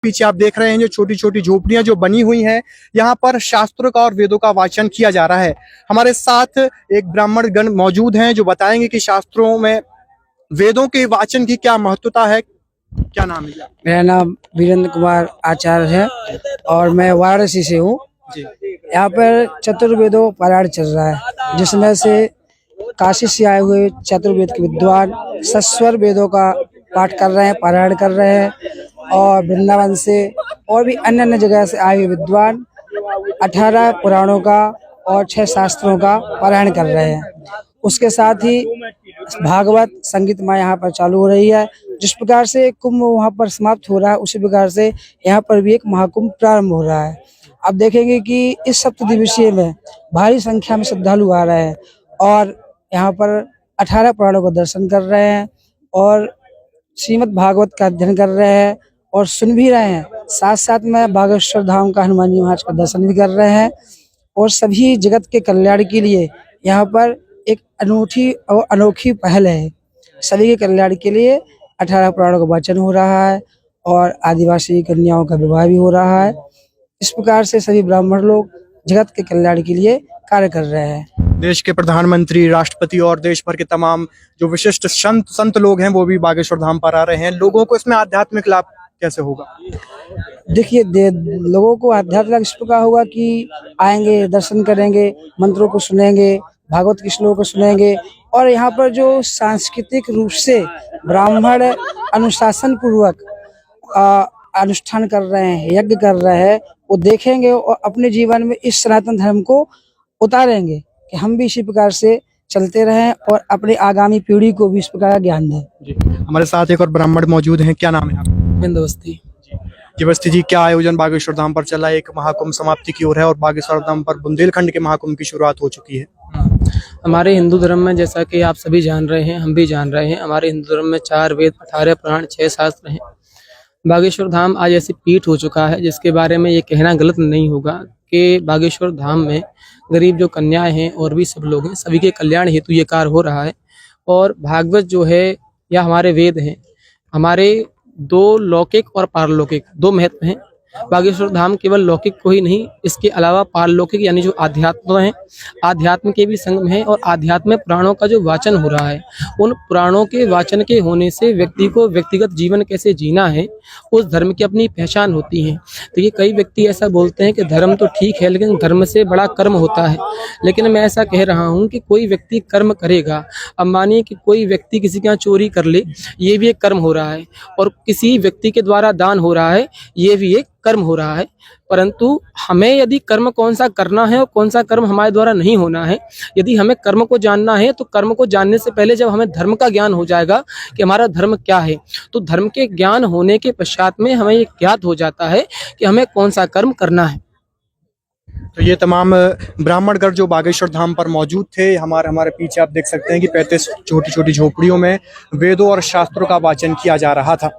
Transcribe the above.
पीछे आप देख रहे हैं जो छोटी छोटी झोपड़ियां जो बनी हुई हैं, यहाँ पर शास्त्रों का और वेदों का वाचन किया जा रहा है। हमारे साथ एक ब्राह्मण गण मौजूद हैं जो बताएंगे कि शास्त्रों में वेदों के वाचन की क्या महत्वता है। क्या नाम है? मेरा नाम वीरेंद्र कुमार आचार्य है और मैं वाराणसी से हूँ। यहाँ पर चतुर्वेदों पारायण चल रहा है, जिसमें से काशी से आए हुए चतुर्वेद के विद्वान सस्वर वेदों का पाठ कर रहे हैं, पारायण कर रहे हैं। और वृंदावन से और भी अन्य अन्य जगह से आए हुए विद्वान 18 पुराणों का और 6 शास्त्रों का पारायण कर रहे हैं। उसके साथ ही भागवत संगीतमय यहाँ पर चालू हो रही है। जिस प्रकार से कुंभ वहाँ पर समाप्त हो रहा है, उसी प्रकार से यहाँ पर भी एक महाकुंभ प्रारंभ हो रहा है। आप देखेंगे कि इस सप्तदिवसीय में भारी संख्या में श्रद्धालु आ रहे हैं और यहाँ पर 18 पुराणों का दर्शन कर रहे हैं और श्रीमद् भागवत का अध्ययन कर रहे हैं और सुन भी रहे हैं। साथ साथ में बागेश्वर धाम का हनुमान जी महाराज का दर्शन भी कर रहे हैं। और सभी जगत के कल्याण के लिए यहाँ पर एक अनूठी और अनोखी पहल है। सभी के कल्याण के लिए 18 पुराणों का वाचन हो रहा है और आदिवासी कन्याओं का विवाह भी हो रहा है। इस प्रकार से सभी ब्राह्मण लोग जगत के कल्याण के लिए कार्य कर रहे हैं। देश के प्रधानमंत्री, राष्ट्रपति और देश भर के तमाम जो विशिष्ट संत लोग हैं वो भी बागेश्वर धाम पर आ रहे हैं। लोगों को इसमें आध्यात्मिक लाभ कैसे होगा? देखिए, लोगों को आध्यात्मिक इस प्रकार होगा कि आएंगे, दर्शन करेंगे, मंत्रों को सुनेंगे, भागवत के श्लोक को सुनेंगे। और यहाँ पर जो सांस्कृतिक रूप से ब्राह्मण अनुशासन पूर्वक अनुष्ठान कर रहे हैं, यज्ञ कर रहे हैं, वो देखेंगे और अपने जीवन में इस सनातन धर्म को उतारेंगे कि हम भी इसी प्रकार से चलते रहें और अपनी आगामी पीढ़ी को भी इस प्रकार का ज्ञान दें। हमारे साथ एक और ब्राह्मण मौजूद हैं। क्या नाम है आपका? बिंदुवस्ती जी, क्या आयोजन बागेश्वर धाम पर चला है? एक महाकुंभ समाप्ति की ओर है और बागेश्वर धाम पर बुंदेलखंड के महाकुंभ की शुरुआत हो चुकी है। हमारे हिंदू धर्म में, जैसा कि आप सभी जान रहे हैं, हम भी जान रहे हैं, हमारे हिंदू धर्म में 4 वेद, 18 पुराण, 6 शास्त्र हैं। बागेश्वर धाम आज ऐसी पीठ हो चुका है जिसके बारे में ये कहना गलत नहीं होगा कि बागेश्वर धाम में गरीब जो कन्याएं हैं और भी सब लोग हैं, सभी के कल्याण हेतु ये कार्य हो रहा है। और भागवत जो है या हमारे वेद हैं, हमारे 2 लौकिक और पारलौकिक 2 महत्व हैं। बागेश्वर धाम केवल लौकिक को ही नहीं, इसके अलावा पारलौकिक यानी जो आध्यात्म है, आध्यात्म के भी संगम है। और आध्यात्म में पुराणों का जो वाचन हो रहा है, उन पुराणों के वाचन के होने से व्यक्ति को व्यक्तिगत जीवन कैसे जीना है, उस धर्म की अपनी पहचान होती है। तो ये कई व्यक्ति ऐसा बोलते हैं कि धर्म तो ठीक है लेकिन धर्म से बड़ा कर्म होता है। लेकिन मैं ऐसा कह रहा हूँ कि कोई व्यक्ति कर्म करेगा, अब मानिए कि कोई व्यक्ति किसी के यहाँ चोरी कर ले, ये भी एक कर्म हो रहा है। और किसी व्यक्ति के द्वारा दान हो रहा है, ये भी एक कर्म हो रहा है। परंतु हमें यदि कर्म कौन सा करना है और कौन सा कर्म हमारे द्वारा नहीं होना है, यदि हमें कर्म को जानना है तो कर्म को जानने से पहले जब हमें धर्म का ज्ञान हो जाएगा कि हमारा धर्म क्या है, तो धर्म के ज्ञान होने के पश्चात में हमें ये ज्ञात हो जाता है कि हमें कौन सा कर्म करना है। तो ये तमाम ब्राह्मणगढ़ जो बागेश्वर धाम पर मौजूद थे, हमारे पीछे आप देख सकते हैं कि 35 छोटी छोटी झोपड़ियों में वेदों और शास्त्रों का वाचन किया जा रहा था।